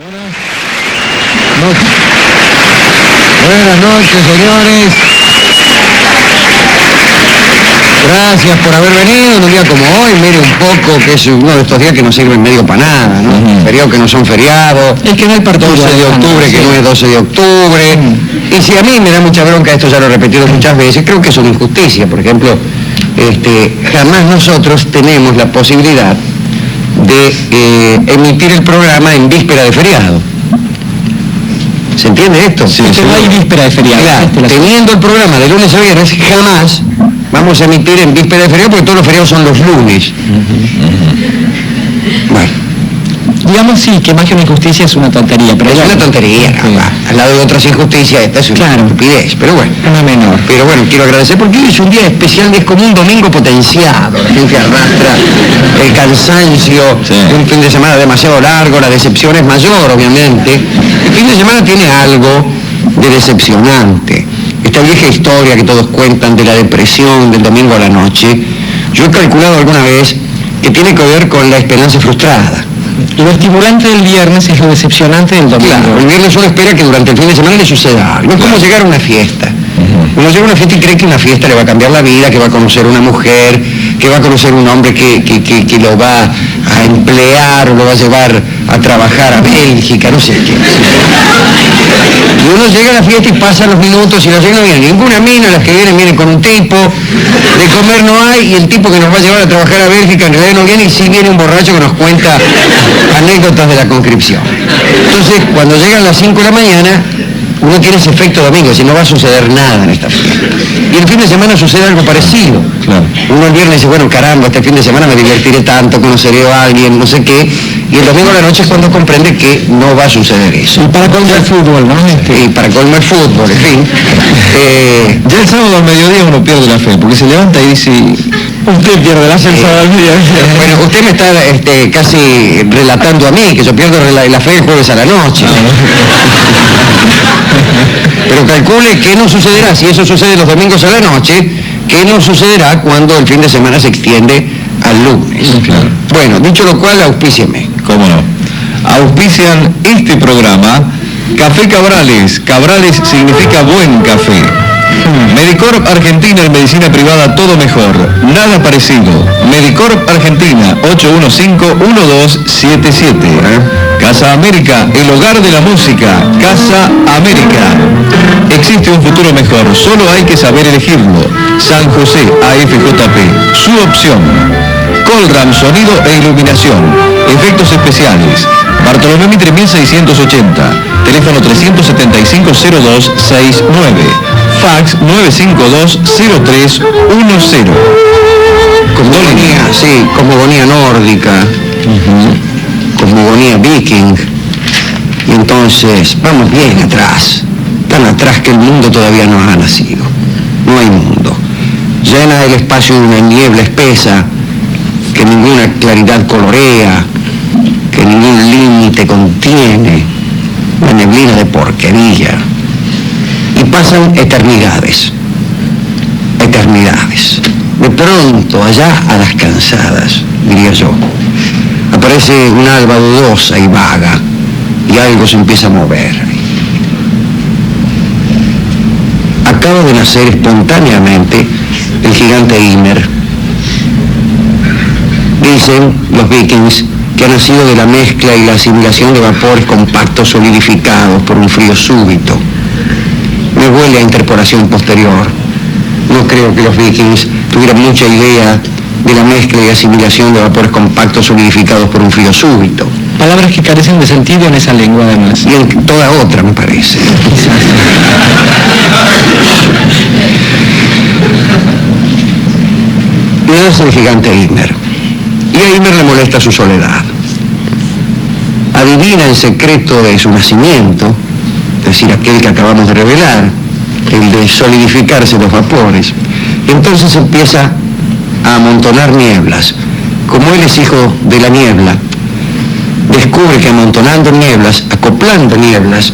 Buenas noches, señores. Gracias por haber venido en un día como hoy. Mire un poco, que es uno de estos días que no sirven medio para nada, ¿no? Feriados que no son feriados. Es que no hay partido. 12 de octubre que no es 12 de octubre. Y si a mí me da mucha bronca, esto ya lo he repetido muchas veces, creo que es una injusticia. Por ejemplo, jamás nosotros tenemos la posibilidad de emitir el programa en víspera de feriado. ¿Se entiende esto? Sí, no hay víspera de feriado. Claro, teniendo el programa de lunes a viernes, jamás vamos a emitir en víspera de feriado porque todos los feriados son los lunes. Bueno. Digamos sí, que más que una injusticia es una tontería. Pero es una tontería, al lado de otras injusticias, esta es una estupidez, pero bueno. Una menor. Pero bueno, quiero agradecer porque hoy es un día especial, es como un domingo potenciado. La gente arrastra el cansancio, un fin de semana demasiado largo, la decepción es mayor, obviamente. El fin de semana tiene algo de decepcionante. Esta vieja historia que todos cuentan de la depresión del domingo a la noche, yo he calculado alguna vez que tiene que ver con la esperanza frustrada. Lo estimulante del viernes es lo decepcionante del domingo. Claro, el viernes uno espera que durante el fin de semana le suceda algo. Es como llegar a una fiesta. Uno llega a una fiesta y cree que una fiesta le va a cambiar la vida, que va a conocer una mujer, que va a conocer un hombre que lo va a emplear o lo va a llevar a trabajar a Bélgica, no sé qué. Y uno llega a la fiesta y pasa los minutos y no viene ninguna mina, las que vienen con un tipo, de comer no hay, y el tipo que nos va a llevar a trabajar a Bélgica en realidad no viene, y sí viene un borracho que nos cuenta anécdotas de la conscripción. Entonces, cuando llegan las 5 de la mañana, uno tiene ese efecto domingo, es decir, no va a suceder nada en esta fiesta. Y el fin de semana sucede algo parecido. Claro. Uno el viernes dice, bueno, caramba, este fin de semana me divertiré tanto, conoceré a alguien, no sé qué, y el domingo a la noche es cuando comprende que no va a suceder eso. Y para colmo el fútbol, ¿no? Y para colmo el fútbol, en fin. Ya el sábado al mediodía uno pierde la fe, porque se levanta y dice, usted pierde la fe el sábado al mediodía. Bueno, usted me está casi relatando a mí, que yo pierdo la fe el jueves a la noche. Pero calcule que no sucederá, si eso sucede los domingos a la noche, que no sucederá cuando el fin de semana se extiende al lunes. Claro. Bueno, dicho lo cual, auspícieme. ¿Cómo no? Auspician este programa Café Cabrales. Cabrales significa buen café. Medicorp Argentina en medicina privada todo mejor, nada parecido. Medicorp Argentina 815-1277. Casa América, el hogar de la música. Casa América. Existe un futuro mejor, solo hay que saber elegirlo. San José AFJP, su opción. Colram, sonido e iluminación. Efectos especiales. Bartolomé Mitre 1680. Teléfono 375-0269. Fax 952-0310. Cosmogonía, sí, cosmogonía nórdica, cosmogonía viking. Y entonces, vamos bien atrás, tan atrás que el mundo todavía no ha nacido. No hay mundo. Llena el espacio de una niebla espesa que ninguna claridad colorea, que ningún límite contiene, una neblina de porquería. Y pasan eternidades, eternidades. De pronto, allá a las cansadas, diría yo, aparece un alba dudosa y vaga, y algo se empieza a mover. Acaba de nacer espontáneamente el gigante Ymer. Dicen los vikings que ha nacido de la mezcla y la asimilación de vapores compactos solidificados por un frío súbito. Me huele a interpolación posterior. No creo que los vikings tuvieran mucha idea de la mezcla y asimilación de vapores compactos solidificados por un frío súbito. Palabras que carecen de sentido en esa lengua, además. Y en toda otra, me parece. Nace el gigante Ymer. Y a Ymer le molesta su soledad. Adivina el secreto de su nacimiento, es decir, aquel que acabamos de revelar, el de solidificarse los vapores. Entonces empieza a amontonar nieblas. Como él es hijo de la niebla, descubre que amontonando nieblas, acoplando nieblas,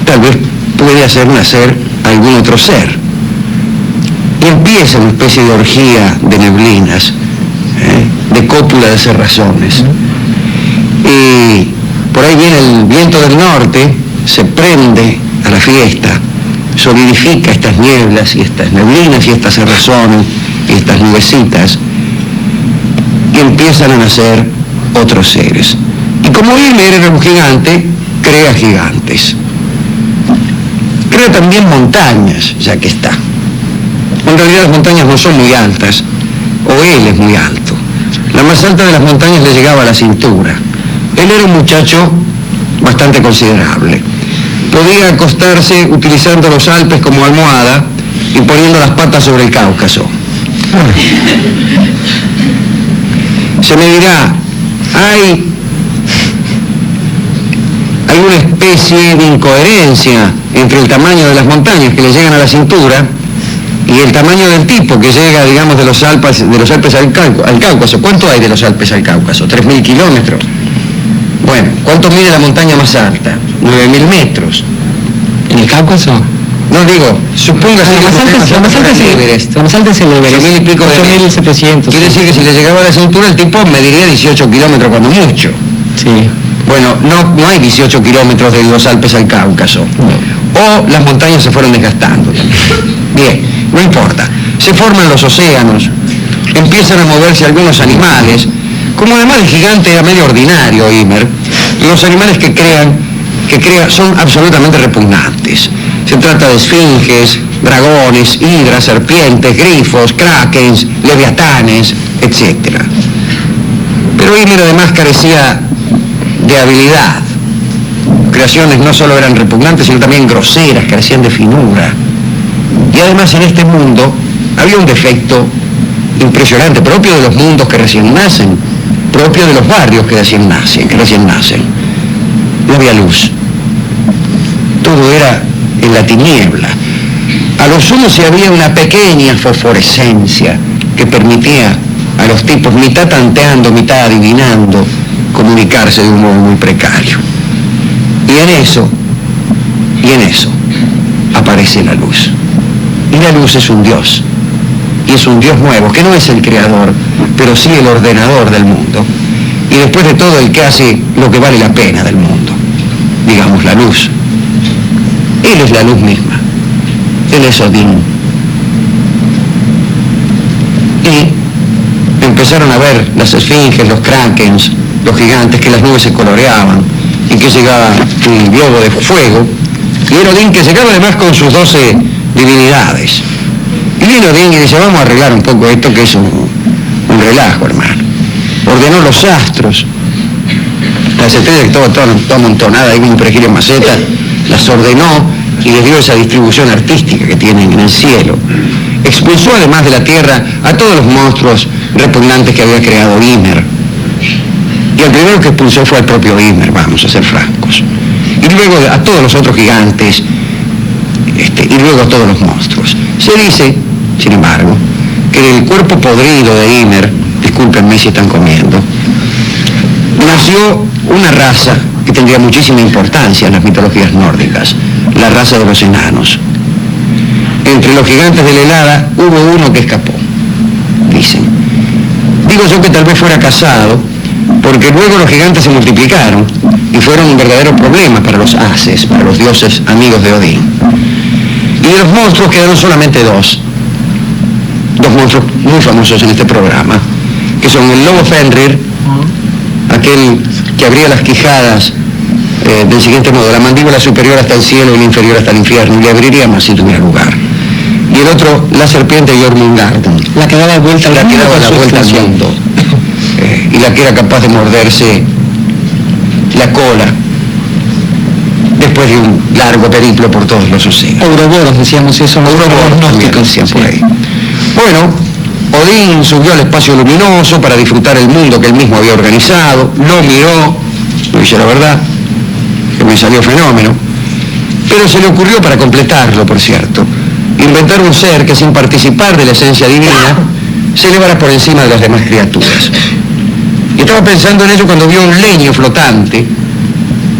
tal vez puede hacer nacer algún otro ser. Y empieza una especie de orgía de neblinas, de cópula de cerrazones. Y por ahí viene el viento del norte, se prende a la fiesta, solidifica estas nieblas y estas neblinas y estas cerrazones y estas nubecitas, y empiezan a nacer otros seres. Y como Ymer era un gigante, crea gigantes. Crea también montañas, ya que está. En realidad las montañas no son muy altas, o él es muy alto. La más alta de las montañas le llegaba a la cintura. Él era un muchacho bastante considerable. Podía acostarse utilizando los Alpes como almohada y poniendo las patas sobre el Cáucaso. Se me dirá, hay una especie de incoherencia entre el tamaño de las montañas que le llegan a la cintura y el tamaño del tipo que llega, digamos, de los Alpes al Cáucaso. ¿Cuánto hay de los Alpes al Cáucaso? 3.000 kilómetros. Bueno, ¿cuánto mide la montaña más alta? 9.000 metros. ¿En el Cáucaso? No, digo, supóngase La más alta es el Everest. 8.000 y pico de 8.700. Quiere decir que si le llegaba a la cintura, el tipo mediría 18 kilómetros cuando mucho. Sí. Bueno, no hay 18 kilómetros de los Alpes al Cáucaso. O las montañas se fueron desgastando. Bien, no importa. Se forman los océanos, empiezan a moverse algunos animales. Como además el gigante era medio ordinario, Ymer, los animales que crea son absolutamente repugnantes. Se trata de esfinges, dragones, hidras, serpientes, grifos, krakens, leviatanes, etc. Pero Ymer además carecía de habilidad. Creaciones no solo eran repugnantes, sino también groseras, carecían de finura. Y además en este mundo había un defecto impresionante, propio de los mundos que recién nacen, propio de los barrios que recién nacen. No había luz. Todo era en la tiniebla. A lo sumo si había una pequeña fosforescencia que permitía a los tipos, mitad tanteando, mitad adivinando, comunicarse de un modo muy precario. Y en eso aparece la luz. Y la luz es un Dios. Y es un Dios nuevo, que no es el creador, pero sí el ordenador del mundo. Y después de todo, el que hace lo que vale la pena del mundo. Digamos, la luz. Él es la luz misma. Él es Odín. Y empezaron a ver las esfinges, los krakens, los gigantes, que las nubes se coloreaban y que llegaba un globo de fuego. Y era Odín que llegaba además con sus 12 divinidades. Y viene Odín y dice, vamos a arreglar un poco esto que es un relajo, hermano. Ordenó los astros, las estrellas que estaban toda amontonada ahí como un perejil en maceta, las ordenó y les dio esa distribución artística que tienen en el cielo. Expulsó además de la tierra a todos los monstruos repugnantes que había creado Ymer. Y el primero que expulsó fue el propio Ymer, vamos a ser francos. Y luego a todos los otros gigantes, y luego a todos los monstruos. Se dice, sin embargo, que del cuerpo podrido de Ymer, discúlpenme si están comiendo, nació una raza que tendría muchísima importancia en las mitologías nórdicas, la raza de los enanos. Entre los gigantes de la helada hubo uno que escapó, dicen. Digo yo que tal vez fuera casado, porque luego los gigantes se multiplicaron y fueron un verdadero problema para los ases, para los dioses amigos de Odín. Y de los monstruos quedaron solamente dos monstruos muy famosos en este programa, que son el lobo Fenrir, aquel que abría las quijadas del siguiente modo, la mandíbula superior hasta el cielo y la inferior hasta el infierno, y le abriría más si tuviera lugar. Y el otro, la serpiente Jormungandr, la que daba vuelta al mundo, y la que era capaz de morderse la cola después de un largo periplo por todos los océanos. Ouroboros, decíamos eso, Ouroboros gnósticos decían por ahí. Bueno, Odín subió al espacio luminoso para disfrutar el mundo que él mismo había organizado, lo miró, no dice la verdad, que me salió fenómeno, pero se le ocurrió, para completarlo, por cierto, inventar un ser que sin participar de la esencia divina se elevara por encima de las demás criaturas. Y estaba pensando en ello cuando vio un leño flotante,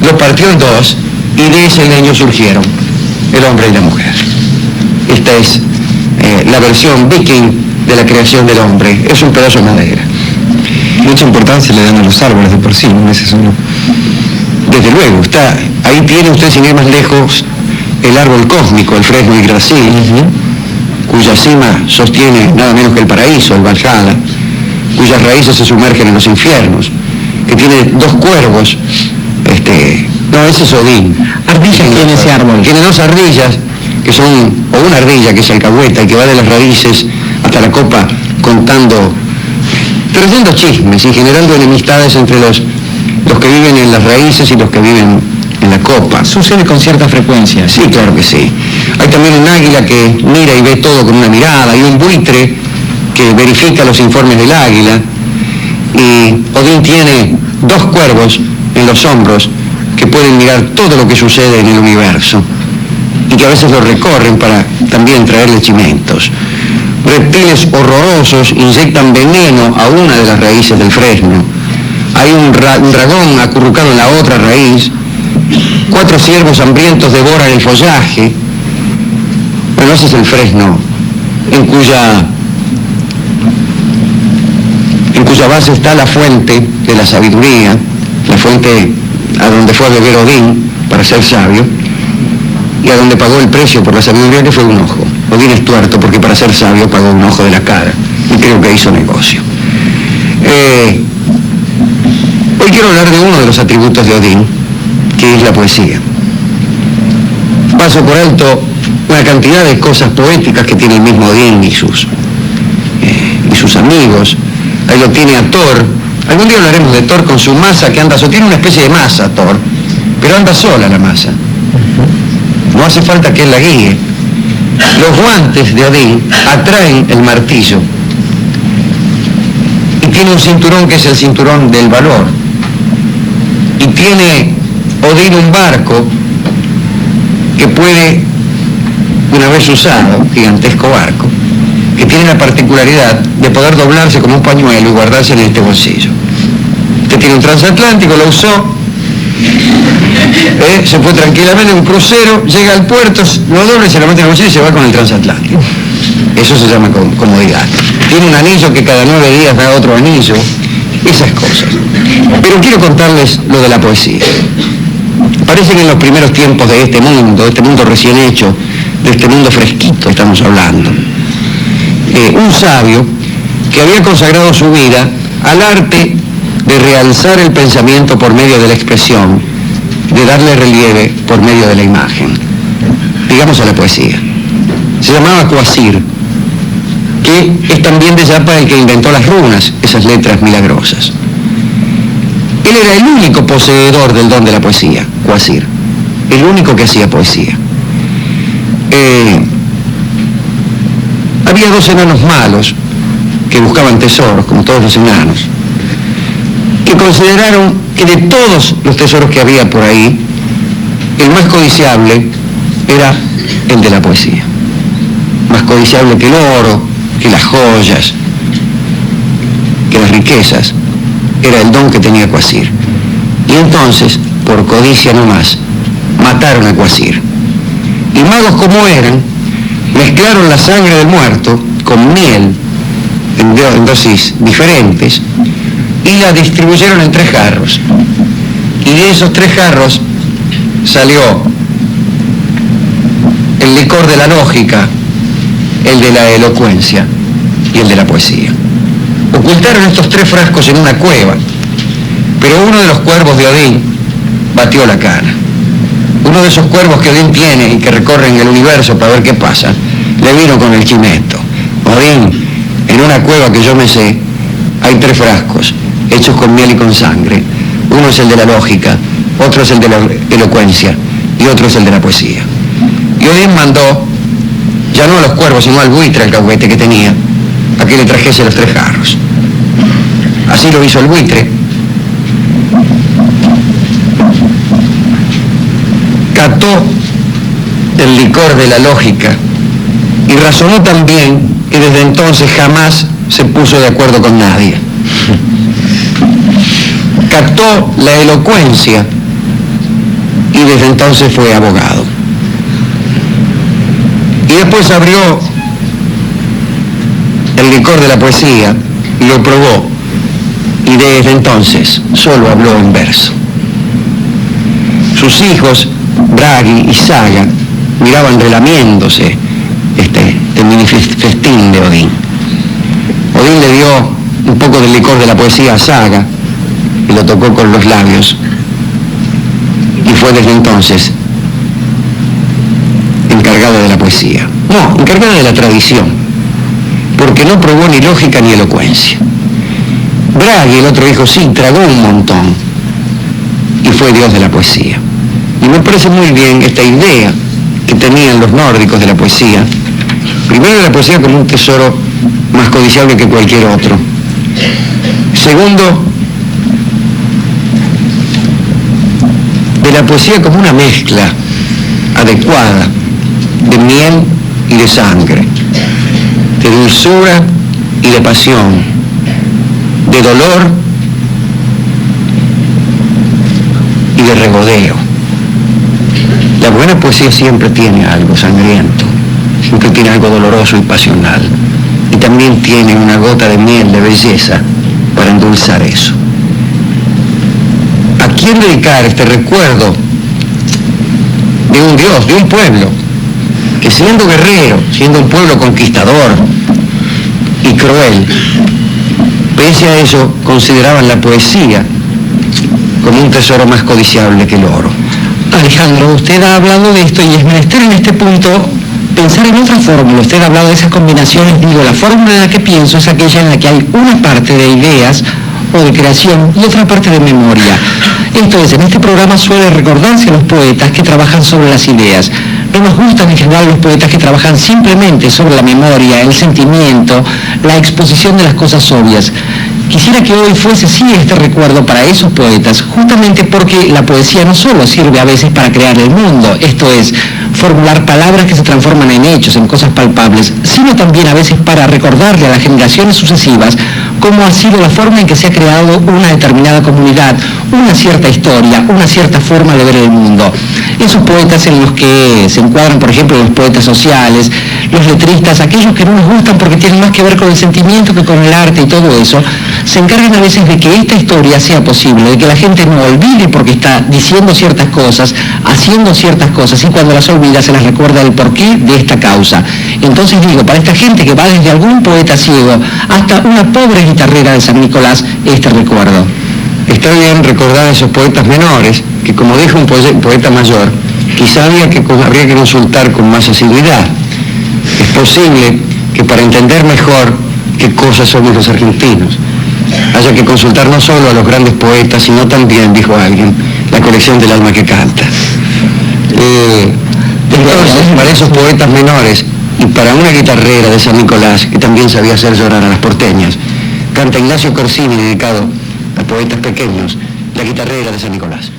lo partió en dos y de ese leño surgieron el hombre y la mujer. Esta es la versión viking de la creación del hombre, es un pedazo de madera. Mucha importancia le dan a los árboles de por sí, ¿no? Ese es uno. Desde luego, ahí tiene usted, sin ir más lejos, el árbol cósmico, el Fresno Yggdrasil, cuya cima sostiene nada menos que el paraíso, el Valhalla, cuyas raíces se sumergen en los infiernos, que tiene dos cuervos, no, ese es Odín. ¿Ardillas tiene ese árbol? Tiene dos ardillas, que son, o una ardilla que es alcahueta, y que va de las raíces hasta la copa contando, trayendo chismes y generando enemistades entre los que viven en las raíces y los que viven en la copa. Sucede con cierta frecuencia. Sí, claro que sí. Hay también un águila que mira y ve todo con una mirada, y un buitre que verifica los informes del águila, y Odín tiene dos cuervos en los hombros que pueden mirar todo lo que sucede en el universo y que a veces lo recorren para también traerle chimentos. Reptiles horrorosos inyectan veneno a una de las raíces del fresno. Hay un dragón acurrucado en la otra raíz. 4 ciervos hambrientos devoran el follaje. Bueno, ese es el fresno, en cuya base está la fuente de la sabiduría, la fuente a donde fue a beber Odín para ser sabio, y a donde pagó el precio por la sabiduría, que fue un ojo. Odín es tuerto porque para ser sabio pagó un ojo de la cara, y creo que hizo negocio. Hoy quiero hablar de uno de los atributos de Odín, que es la poesía. Paso por alto una cantidad de cosas poéticas que tiene el mismo Odín y sus amigos. Ahí lo tiene a Thor. Algún día hablaremos de Thor con su masa que anda sola. Tiene una especie de masa, Thor, pero anda sola la masa. No hace falta que él la guíe. Los guantes de Odín atraen el martillo. Y tiene un cinturón que es el cinturón del valor. Y tiene Odín un barco que puede, una vez usado, gigantesco barco, que tiene la particularidad de poder doblarse como un pañuelo y guardarse en este bolsillo. Usted tiene un transatlántico, lo usó, se fue tranquilamente en un crucero, llega al puerto, lo dobla y se lo mete en el bolsillo y se va con el transatlántico. Eso se llama comodidad. Tiene un anillo que cada 9 días da otro anillo, esas cosas. Pero quiero contarles lo de la poesía. Parece que en los primeros tiempos de este mundo recién hecho, de este mundo fresquito estamos hablando, un sabio que había consagrado su vida al arte de realzar el pensamiento por medio de la expresión, de darle relieve por medio de la imagen, digamos a la poesía. Se llamaba Quasir, que es también de Yapa el que inventó las runas, esas letras milagrosas. Él era el único poseedor del don de la poesía, Quasir, el único que hacía poesía. Había 2 enanos malos que buscaban tesoros, como todos los enanos, que consideraron que de todos los tesoros que había por ahí, el más codiciable era el de la poesía. Más codiciable que el oro, que las joyas, que las riquezas, era el don que tenía Quasir. Y entonces, por codicia nomás, mataron a Quasir. Y magos como eran, mezclaron la sangre del muerto con miel en dosis diferentes y la distribuyeron en 3 jarros. Y de esos 3 jarros salió el licor de la lógica, el de la elocuencia y el de la poesía. Ocultaron estos 3 frascos en una cueva, pero uno de los cuervos de Odín batió la cana. Uno de esos cuervos que Odín tiene y que recorren el universo para ver qué pasa, le vino con el chimento. Odín, en una cueva que yo me sé, hay 3 frascos, hechos con miel y con sangre. Uno es el de la lógica, otro es el de la elocuencia y otro es el de la poesía. Y Odín mandó, ya no a los cuervos, sino al buitre alcahuete que tenía, a que le trajese los 3 jarros. Así lo hizo el buitre. Cató el licor de la lógica y razonó tan bien que desde entonces jamás se puso de acuerdo con nadie. Captó la elocuencia y desde entonces fue abogado. Y después abrió el licor de la poesía y lo probó, y desde entonces solo habló en verso. Sus hijos, Bragi y Saga, miraban relamiéndose este mini festín de Odín. Odín le dio un poco del licor de la poesía a Saga y lo tocó con los labios, y fue desde entonces encargado de la poesía. No, encargado de la tradición, porque no probó ni lógica ni elocuencia. Bragi, el otro hijo, sí, tragó un montón y fue dios de la poesía. Y me parece muy bien esta idea que tenían los nórdicos de la poesía. Primero, de la poesía como un tesoro más codiciable que cualquier otro. Segundo, de la poesía como una mezcla adecuada de miel y de sangre, de dulzura y de pasión, de dolor y de regodeo. La buena poesía siempre tiene algo sangriento, siempre tiene algo doloroso y pasional, y también tiene una gota de miel de belleza para endulzar eso. ¿A quién dedicar este recuerdo de un dios, de un pueblo, que siendo guerrero, siendo un pueblo conquistador y cruel, pese a eso consideraban la poesía como un tesoro más codiciable que el oro? Alejandro, usted ha hablado de esto y es menester en este punto pensar en otra fórmula. Usted ha hablado de esas combinaciones. Digo, la fórmula en la que pienso es aquella en la que hay una parte de ideas o de creación y otra parte de memoria. Esto es, en este programa suele recordarse a los poetas que trabajan sobre las ideas. No nos gustan en general los poetas que trabajan simplemente sobre la memoria, el sentimiento, la exposición de las cosas obvias. Quisiera que hoy fuese sí este recuerdo para esos poetas, justamente porque la poesía no solo sirve a veces para crear el mundo, esto es, formular palabras que se transforman en hechos, en cosas palpables, sino también a veces para recordarle a las generaciones sucesivas cómo ha sido la forma en que se ha creado una determinada comunidad, una cierta historia, una cierta forma de ver el mundo. Esos poetas en los que se encuadran, por ejemplo, los poetas sociales, los letristas, aquellos que no nos gustan porque tienen más que ver con el sentimiento que con el arte y todo eso, se encargan a veces de que esta historia sea posible, de que la gente no olvide porque está diciendo ciertas cosas, haciendo ciertas cosas, y cuando las olvida se les recuerda el porqué de esta causa. Entonces digo, para esta gente que va desde algún poeta ciego hasta una pobre guitarrera de San Nicolás, este recuerdo. Está bien recordar a esos poetas menores, que como dijo un poeta mayor, quizá habría que consultar con más asiduidad. Es posible que para entender mejor qué cosas somos los argentinos, haya que consultar no solo a los grandes poetas, sino también, dijo alguien, la colección del alma que canta. Entonces, para esos poetas menores y para una guitarrera de San Nicolás, que también sabía hacer llorar a las porteñas, canta Ignacio Corsini, dedicado a poetas pequeños, la guitarrera de San Nicolás.